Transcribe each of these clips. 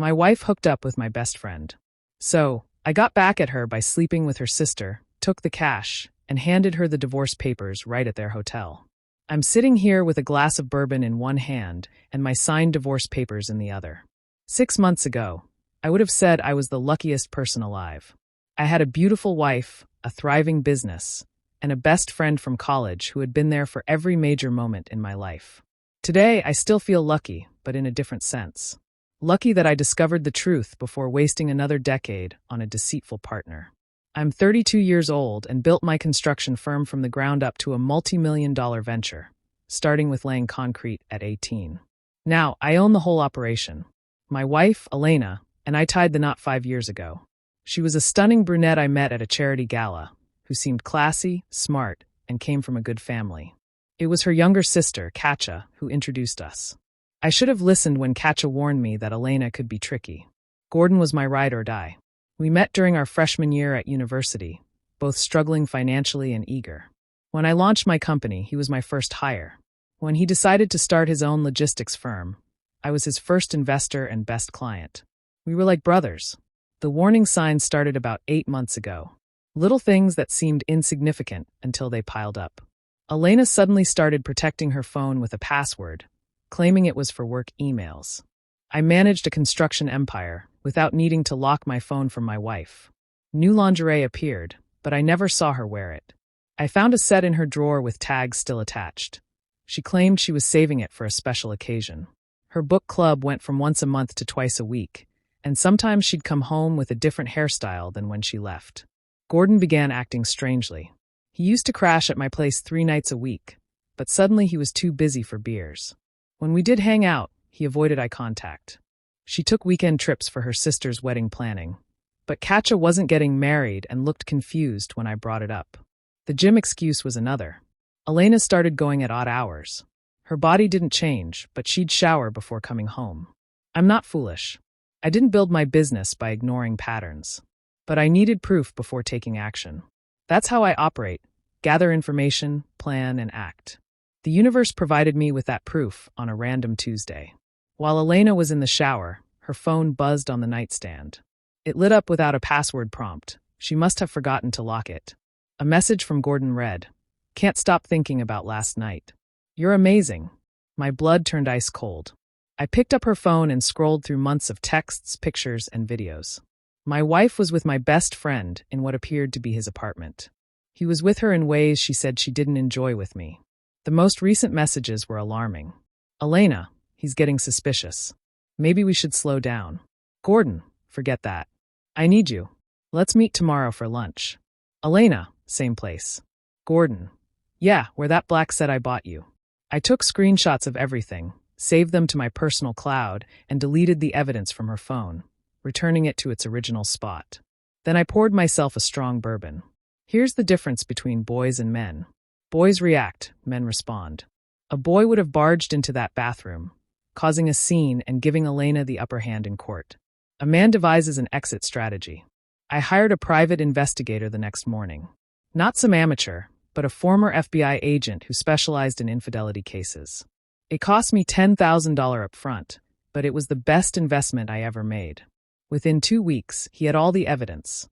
My wife hooked up with my best friend. So, I got back at her by sleeping with her sister, took the cash, and handed her the divorce papers right at their hotel. I'm sitting here with a glass of bourbon in one hand and my signed divorce papers in the other. 6 months ago, I would have said I was the luckiest person alive. I had a beautiful wife, a thriving business, and a best friend from college who had been there for every major moment in my life. Today, I still feel lucky, but in a different sense. Lucky that I discovered the truth before wasting another decade on a deceitful partner. I'm 32 years old and built my construction firm from the ground up to a multi-million-dollar venture, starting with laying concrete at 18. Now, I own the whole operation. My wife, Elena, and I tied the knot 5 years ago. She was a stunning brunette I met at a charity gala, who seemed classy, smart, and came from a good family. It was her younger sister, Katja, who introduced us. I should have listened when Katja warned me that Elena could be tricky. Gordon was my ride or die. We met during our freshman year at university, both struggling financially and eager. When I launched my company, he was my first hire. When he decided to start his own logistics firm, I was his first investor and best client. We were like brothers. The warning signs started about 8 months ago. Little things that seemed insignificant until they piled up. Elena suddenly started protecting her phone with a password, claiming it was for work emails. I managed a construction empire without needing to lock my phone from my wife. New lingerie appeared, but I never saw her wear it. I found a set in her drawer with tags still attached. She claimed she was saving it for a special occasion. Her book club went from once a month to twice a week, and sometimes she'd come home with a different hairstyle than when she left. Gordon began acting strangely. He used to crash at my place 3 nights a week, but suddenly he was too busy for beers. When we did hang out, he avoided eye contact. She took weekend trips for her sister's wedding planning, but Katja wasn't getting married and looked confused when I brought it up. The gym excuse was another. Elena started going at odd hours. Her body didn't change, but she'd shower before coming home. I'm not foolish. I didn't build my business by ignoring patterns, but I needed proof before taking action. That's how I operate: gather information, plan, and act. The universe provided me with that proof on a random Tuesday. While Elena was in the shower, her phone buzzed on the nightstand. It lit up without a password prompt. She must have forgotten to lock it. A message from Gordon read, "Can't stop thinking about last night. You're amazing." My blood turned ice cold. I picked up her phone and scrolled through months of texts, pictures, and videos. My wife was with my best friend in what appeared to be his apartment. He was with her in ways she said she didn't enjoy with me. The most recent messages were alarming. "Elena, he's getting suspicious. Maybe we should slow down." "Gordon, forget that. I need you. Let's meet tomorrow for lunch." "Elena, same place." "Gordon, yeah, where that black set I bought you." I took screenshots of everything, saved them to my personal cloud, and deleted the evidence from her phone, returning it to its original spot. Then I poured myself a strong bourbon. Here's the difference between boys and men. Boys react, men respond. A boy would have barged into that bathroom, causing a scene and giving Elena the upper hand in court. A man devises an exit strategy. I hired a private investigator the next morning. Not some amateur, but a former FBI agent who specialized in infidelity cases. It cost me $10,000 up front, but it was the best investment I ever made. Within 2 weeks, he had all the evidence.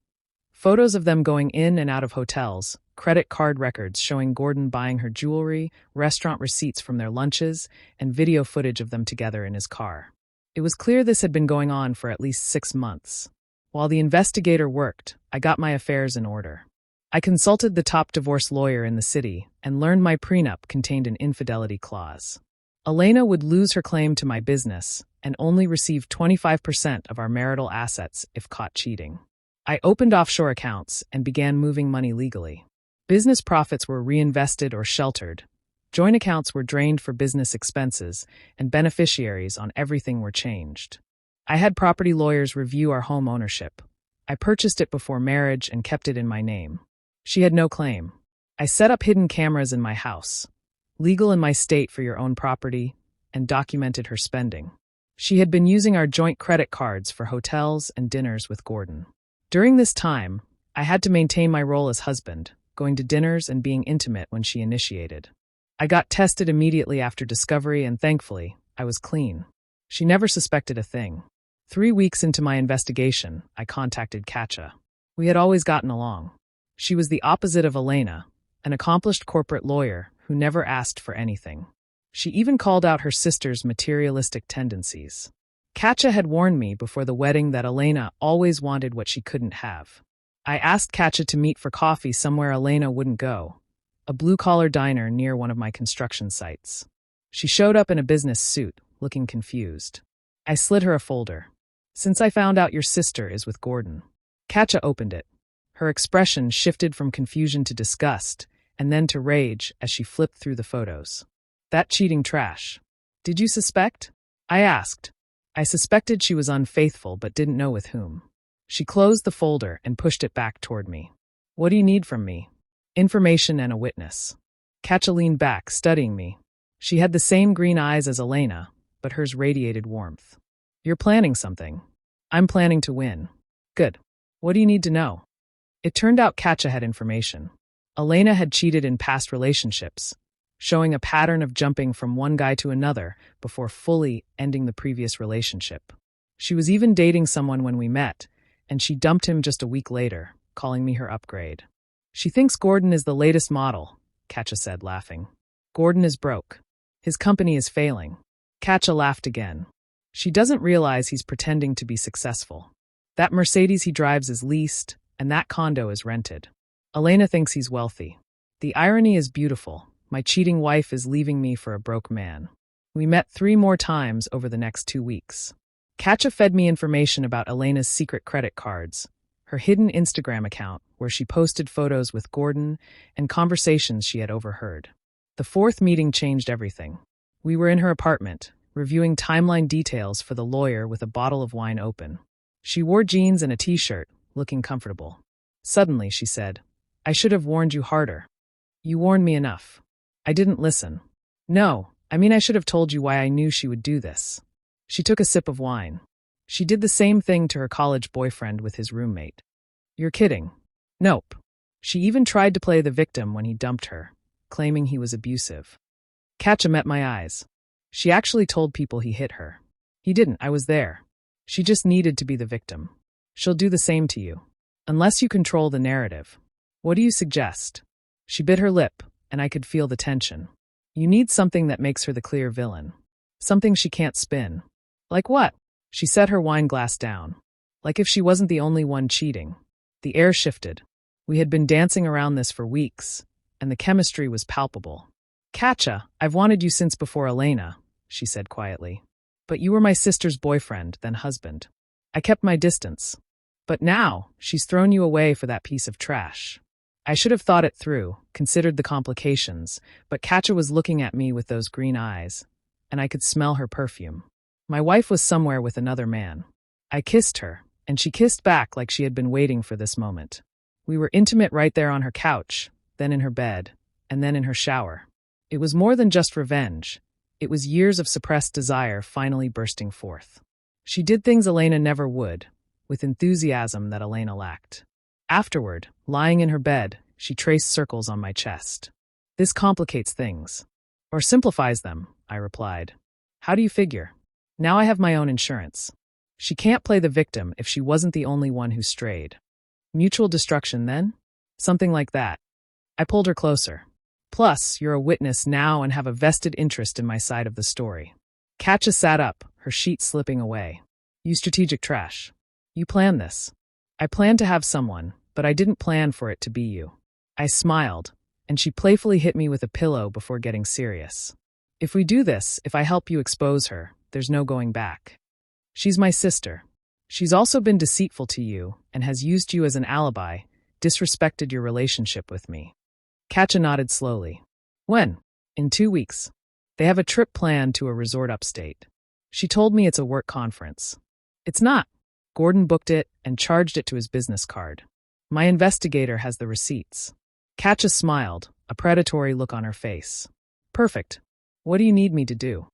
Photos of them going in and out of hotels, credit card records showing Gordon buying her jewelry, restaurant receipts from their lunches, and video footage of them together in his car. It was clear this had been going on for at least 6 months. While the investigator worked, I got my affairs in order. I consulted the top divorce lawyer in the city and learned my prenup contained an infidelity clause. Elena would lose her claim to my business and only receive 25% of our marital assets if caught cheating. I opened offshore accounts and began moving money legally. Business profits were reinvested or sheltered. Joint accounts were drained for business expenses, and beneficiaries on everything were changed. I had property lawyers review our home ownership. I purchased it before marriage and kept it in my name. She had no claim. I set up hidden cameras in my house, legal in my state for your own property, and documented her spending. She had been using our joint credit cards for hotels and dinners with Gordon. During this time, I had to maintain my role as husband, going to dinners and being intimate when she initiated. I got tested immediately after discovery and thankfully, I was clean. She never suspected a thing. 3 weeks into my investigation, I contacted Katja. We had always gotten along. She was the opposite of Elena, an accomplished corporate lawyer who never asked for anything. She even called out her sister's materialistic tendencies. Katja had warned me before the wedding that Elena always wanted what she couldn't have. I asked Katja to meet for coffee somewhere Elena wouldn't go, a blue-collar diner near one of my construction sites. She showed up in a business suit, looking confused. I slid her a folder. "Since I found out your sister is with Gordon." Katja opened it. Her expression shifted from confusion to disgust, and then to rage as she flipped through the photos. "That cheating trash. Did you suspect?" I asked. I suspected she was unfaithful but didn't know with whom. She closed the folder and pushed it back toward me. "What do you need from me?" "Information and a witness." Katja leaned back, studying me. She had the same green eyes as Elena, but hers radiated warmth. "You're planning something." "I'm planning to win." "Good. What do you need to know?" It turned out Katja had information. Elena had cheated in past relationships, showing a pattern of jumping from one guy to another before fully ending the previous relationship. She was even dating someone when we met, and she dumped him just a week later, calling me her upgrade. "She thinks Gordon is the latest model," Katja said, laughing. "Gordon is broke. His company is failing." Katja laughed again. "She doesn't realize he's pretending to be successful. That Mercedes he drives is leased, and that condo is rented. Elena thinks he's wealthy. The irony is beautiful. My cheating wife is leaving me for a broke man." We met 3 more times over the next 2 weeks. Katja fed me information about Elena's secret credit cards, her hidden Instagram account where she posted photos with Gordon, and conversations she had overheard. The 4th meeting changed everything. We were in her apartment, reviewing timeline details for the lawyer with a bottle of wine open. She wore jeans and a t-shirt, looking comfortable. Suddenly, she said, "I should have warned you harder." "You warned me enough." I didn't listen. "No, I mean I should have told you why I knew she would do this." She took a sip of wine. "She did the same thing to her college boyfriend with his roommate." "You're kidding." "Nope. She even tried to play the victim when he dumped her, claiming he was abusive." Katja met my eyes. "She actually told people he hit her." "He didn't, I was there. She just needed to be the victim. She'll do the same to you. Unless you control the narrative." "What do you suggest?" She bit her lip, and I could feel the tension. "You need something that makes her the clear villain. Something she can't spin." "Like what?" She set her wine glass down. "Like if she wasn't the only one cheating." The air shifted. We had been dancing around this for weeks, and the chemistry was palpable. "Katja, I've wanted you since before Elena," she said quietly. "But you were my sister's boyfriend, then husband. I kept my distance. But now, she's thrown you away for that piece of trash." I should have thought it through, considered the complications, but Katja was looking at me with those green eyes, and I could smell her perfume. My wife was somewhere with another man. I kissed her, and she kissed back like she had been waiting for this moment. We were intimate right there on her couch, then in her bed, and then in her shower. It was more than just revenge. It was years of suppressed desire finally bursting forth. She did things Elena never would, with enthusiasm that Elena lacked. Afterward, lying in her bed, she traced circles on my chest. "This complicates things." "Or simplifies them," I replied. "How do you figure?" "Now I have my own insurance. She can't play the victim if she wasn't the only one who strayed." "Mutual destruction, then?" "Something like that." I pulled her closer. "Plus, you're a witness now and have a vested interest in my side of the story." Katja sat up, her sheet slipping away. "You strategic trash. You planned this." "I planned to have someone, but I didn't plan for it to be you." I smiled, and she playfully hit me with a pillow before getting serious. "If we do this, if I help you expose her, there's no going back. She's my sister. She's also been deceitful to you and has used you as an alibi, disrespected your relationship with me." Katja nodded slowly. "When?" "In 2 weeks. They have a trip planned to a resort upstate." She told me it's a work conference. "It's not. Gordon booked it and charged it to his business card. My investigator has the receipts." Katja smiled, a predatory look on her face. "Perfect. What do you need me to do?"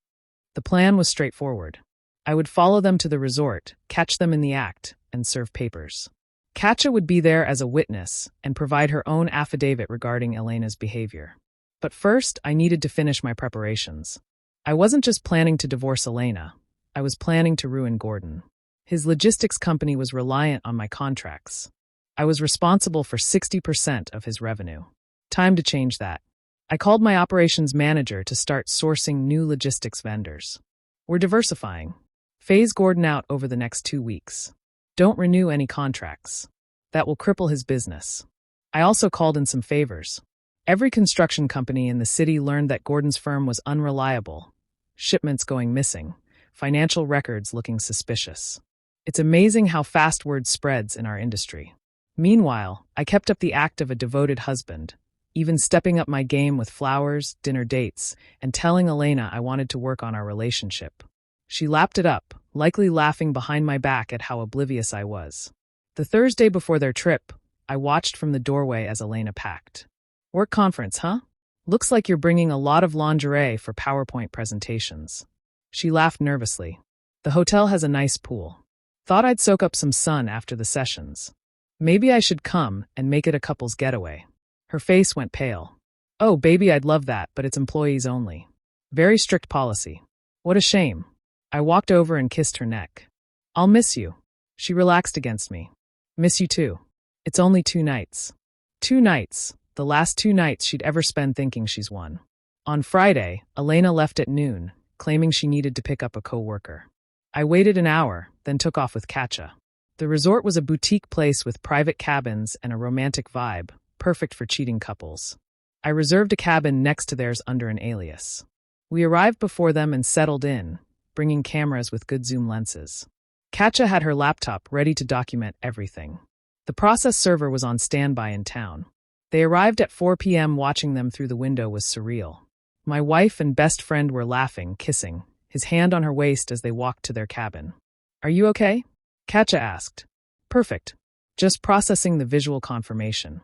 The plan was straightforward. I would follow them to the resort, catch them in the act, and serve papers. Katja would be there as a witness and provide her own affidavit regarding Elena's behavior. But first, I needed to finish my preparations. I wasn't just planning to divorce Elena. I was planning to ruin Gordon. His logistics company was reliant on my contracts. I was responsible for 60% of his revenue. Time to change that. I called my operations manager to start sourcing new logistics vendors. We're diversifying. Phase Gordon out over the next 2 weeks. Don't renew any contracts. That will cripple his business. I also called in some favors. Every construction company in the city learned that Gordon's firm was unreliable. Shipments going missing. Financial records looking suspicious. It's amazing how fast word spreads in our industry. Meanwhile, I kept up the act of a devoted husband, even stepping up my game with flowers, dinner dates, and telling Elena I wanted to work on our relationship. She lapped it up, likely laughing behind my back at how oblivious I was. The Thursday before their trip, I watched from the doorway as Elena packed. Work conference, huh? Looks like you're bringing a lot of lingerie for PowerPoint presentations. She laughed nervously. The hotel has a nice pool. Thought I'd soak up some sun after the sessions. Maybe I should come and make it a couple's getaway. Her face went pale. Oh, baby, I'd love that, but it's employees only. Very strict policy. What a shame. I walked over and kissed her neck. I'll miss you. She relaxed against me. Miss you too. It's only 2 nights. 2 nights, the last 2 nights she'd ever spend thinking she's won. On Friday, Elena left at noon, claiming she needed to pick up a coworker. I waited an hour, then took off with Katja. The resort was a boutique place with private cabins and a romantic vibe, perfect for cheating couples. I reserved a cabin next to theirs under an alias. We arrived before them and settled in, bringing cameras with good zoom lenses. Katja had her laptop ready to document everything. The process server was on standby in town. They arrived at 4 p.m. Watching them through the window was surreal. My wife and best friend were laughing, kissing, his hand on her waist as they walked to their cabin. Are you okay? Katja asked. Perfect. Just processing the visual confirmation.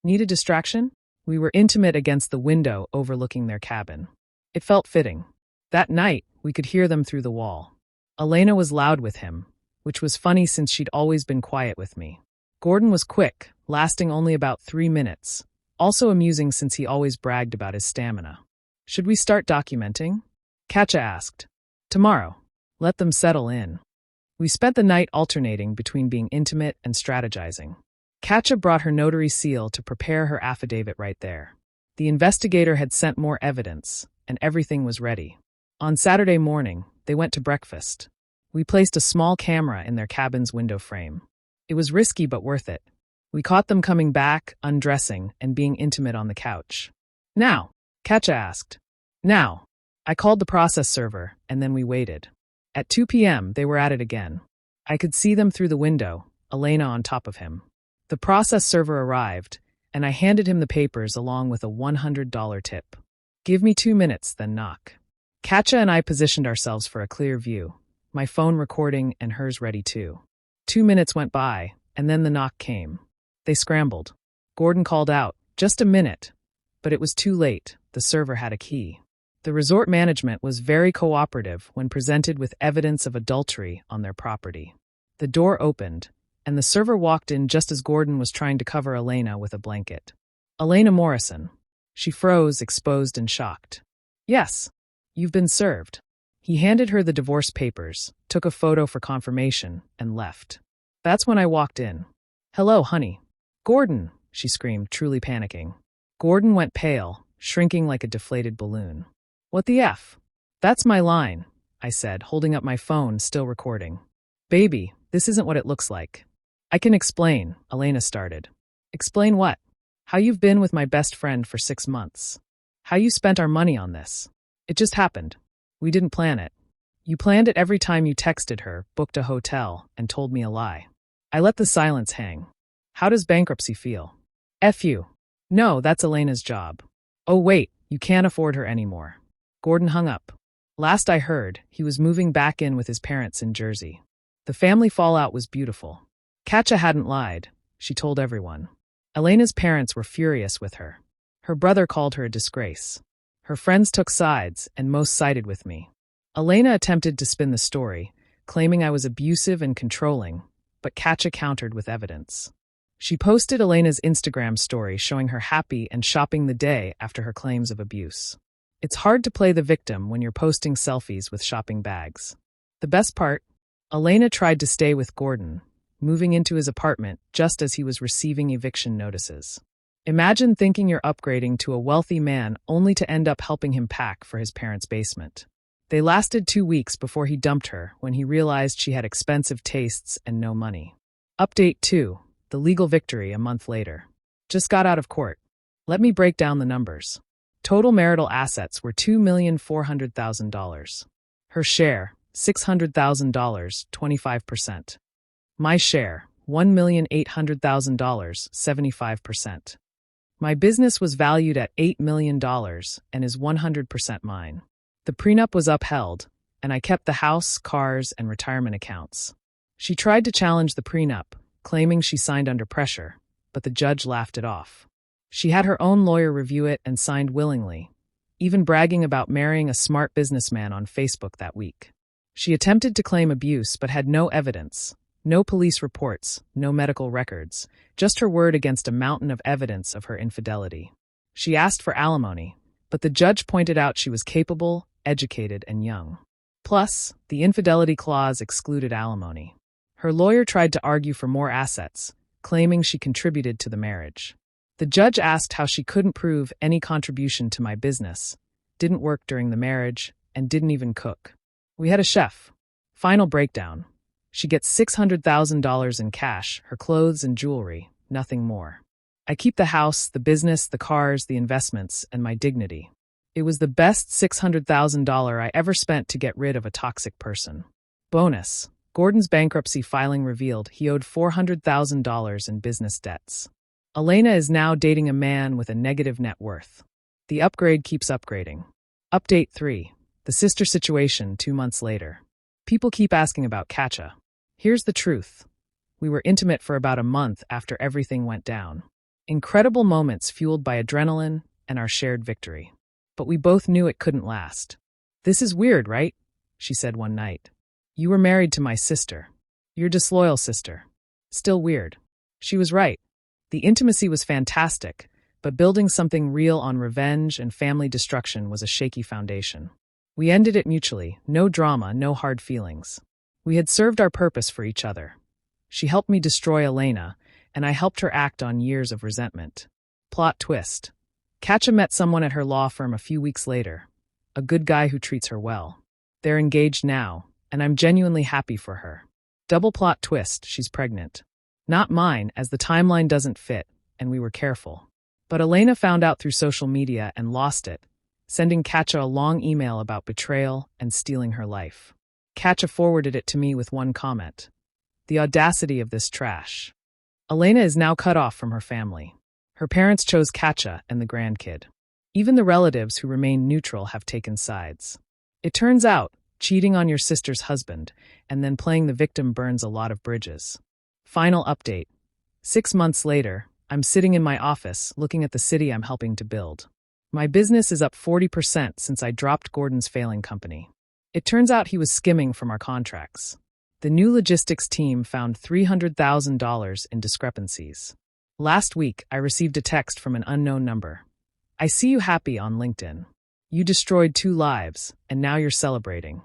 Need a distraction? We were intimate against the window overlooking their cabin. It felt fitting. That night, we could hear them through the wall. Elena was loud with him, which was funny since she'd always been quiet with me. Gordon was quick, lasting only about 3 minutes, also amusing since he always bragged about his stamina. Should we start documenting? Katja asked. Tomorrow. Let them settle in. We spent the night alternating between being intimate and strategizing. Katja brought her notary seal to prepare her affidavit right there. The investigator had sent more evidence, and everything was ready. On Saturday morning, they went to breakfast. We placed a small camera in their cabin's window frame. It was risky but worth it. We caught them coming back, undressing, and being intimate on the couch. Now, Katja asked. Now. I called the process server, and then we waited. At 2 p.m., they were at it again. I could see them through the window, Elena on top of him. The process server arrived, and I handed him the papers along with a $100 tip. Give me 2 minutes, then knock. Katja and I positioned ourselves for a clear view, my phone recording and hers ready too. 2 minutes went by, and then the knock came. They scrambled. Gordon called out, just a minute. But it was too late, the server had a key. The resort management was very cooperative when presented with evidence of adultery on their property. The door opened, and the server walked in just as Gordon was trying to cover Elena with a blanket. Elena Morrison. She froze, exposed and shocked. Yes, you've been served. He handed her the divorce papers, took a photo for confirmation, and left. That's when I walked in. Hello, honey. Gordon, she screamed, truly panicking. Gordon went pale, shrinking like a deflated balloon. What the F? That's my line, I said, holding up my phone, still recording. Baby, this isn't what it looks like. I can explain, Elena started. Explain what? How you've been with my best friend for 6 months. How you spent our money on this. It just happened. We didn't plan it. You planned it every time you texted her, booked a hotel, and told me a lie. I let the silence hang. How does bankruptcy feel? F you. No, that's Elena's job. Oh wait, you can't afford her anymore. Gordon hung up. Last I heard, he was moving back in with his parents in Jersey. The family fallout was beautiful. Katja hadn't lied. She told everyone. Elena's parents were furious with her. Her brother called her a disgrace. Her friends took sides, and most sided with me. Elena attempted to spin the story, claiming I was abusive and controlling, but Katja countered with evidence. She posted Elena's Instagram story showing her happy and shopping the day after her claims of abuse. It's hard to play the victim when you're posting selfies with shopping bags. The best part? Elena tried to stay with Gordon, moving into his apartment just as he was receiving eviction notices. Imagine thinking you're upgrading to a wealthy man only to end up helping him pack for his parents' basement. They lasted 2 weeks before he dumped her when he realized she had expensive tastes and no money. Update 2. The legal victory a month later. Just got out of court. Let me break down the numbers. Total marital assets were $2,400,000. Her share, $600,000, 25%. My share, $1,800,000, 75%. My business was valued at $8 million and is 100% mine. The prenup was upheld, and I kept the house, cars, and retirement accounts. She tried to challenge the prenup, claiming she signed under pressure, but the judge laughed it off. She had her own lawyer review it and signed willingly, even bragging about marrying a smart businessman on Facebook that week. She attempted to claim abuse but had no evidence, no police reports, no medical records, just her word against a mountain of evidence of her infidelity. She asked for alimony, but the judge pointed out she was capable, educated, and young. Plus, the infidelity clause excluded alimony. Her lawyer tried to argue for more assets, claiming she contributed to the marriage. The judge asked how she couldn't prove any contribution to my business, didn't work during the marriage, and didn't even cook. We had a chef. Final breakdown. She gets $600,000 in cash, her clothes and jewelry, nothing more. I keep the house, the business, the cars, the investments, and my dignity. It was the best $600,000 I ever spent to get rid of a toxic person. Bonus. Gordon's bankruptcy filing revealed he owed $400,000 in business debts. Elena is now dating a man with a negative net worth. The upgrade keeps upgrading. Update 3. The sister situation 2 months later. People keep asking about Katja. Here's the truth. We were intimate for about a month after everything went down. Incredible moments fueled by adrenaline and our shared victory. But we both knew it couldn't last. "This is weird, right?" she said one night. "You were married to my sister. Your disloyal sister. Still weird." She was right. The intimacy was fantastic, but building something real on revenge and family destruction was a shaky foundation. We ended it mutually, no drama, no hard feelings. We had served our purpose for each other. She helped me destroy Elena, and I helped her act on years of resentment. Plot twist. Katja met someone at her law firm a few weeks later, a good guy who treats her well. They're engaged now, and I'm genuinely happy for her. Double plot twist, she's pregnant. Not mine, as the timeline doesn't fit, and we were careful. But Elena found out through social media and lost it, sending Katja a long email about betrayal and stealing her life. Katja forwarded it to me with one comment. "The audacity of this trash." Elena is now cut off from her family. Her parents chose Katja and the grandkid. Even the relatives who remained neutral have taken sides. It turns out, cheating on your sister's husband and then playing the victim burns a lot of bridges. Final update. 6 months later, I'm sitting in my office looking at the city I'm helping to build. My business is up 40% since I dropped Gordon's failing company. It turns out he was skimming from our contracts. The new logistics team found $300,000 in discrepancies. Last week, I received a text from an unknown number. "I see you happy on LinkedIn. You destroyed 2 lives, and now you're celebrating."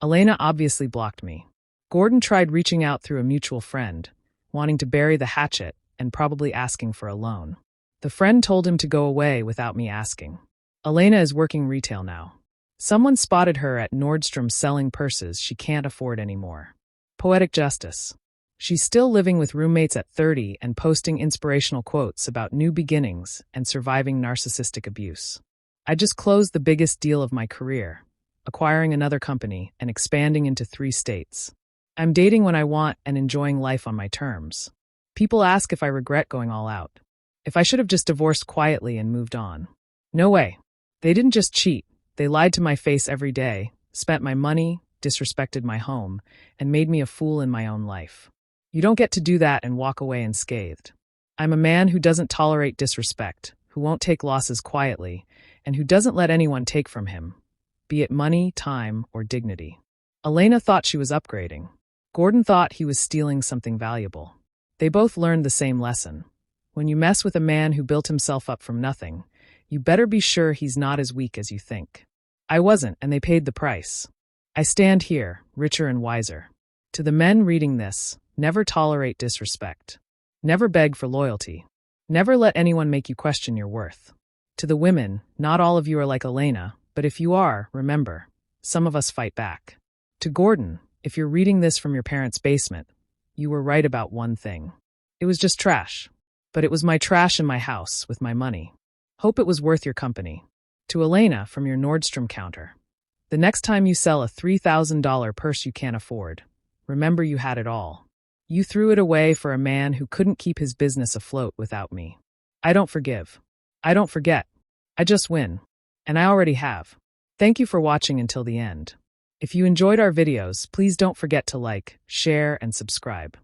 Elena obviously blocked me. Gordon tried reaching out through a mutual friend, wanting to bury the hatchet and probably asking for a loan. The friend told him to go away without me asking. Elena is working retail now. Someone spotted her at Nordstrom selling purses she can't afford anymore. Poetic justice. She's still living with roommates at 30 and posting inspirational quotes about new beginnings and surviving narcissistic abuse. I just closed the biggest deal of my career, acquiring another company and expanding into 3 states. I'm dating when I want and enjoying life on my terms. People ask if I regret going all out. If I should have just divorced quietly and moved on. No way. They didn't just cheat. They lied to my face every day, spent my money, disrespected my home, and made me a fool in my own life. You don't get to do that and walk away unscathed. I'm a man who doesn't tolerate disrespect, who won't take losses quietly, and who doesn't let anyone take from him, be it money, time, or dignity. Elena thought she was upgrading. Gordon thought he was stealing something valuable. They both learned the same lesson. When you mess with a man who built himself up from nothing, you better be sure he's not as weak as you think. I wasn't, and they paid the price. I stand here, richer and wiser. To the men reading this, never tolerate disrespect. Never beg for loyalty. Never let anyone make you question your worth. To the women, not all of you are like Elena, but if you are, remember, some of us fight back. To Gordon, if you're reading this from your parents' basement, you were right about one thing. It was just trash. But it was my trash in my house with my money. Hope it was worth your company. To Elena from your Nordstrom counter. The next time you sell a $3,000 purse you can't afford, remember you had it all. You threw it away for a man who couldn't keep his business afloat without me. I don't forgive. I don't forget. I just win. And I already have. Thank you for watching until the end. If you enjoyed our videos, please don't forget to like, share, and subscribe.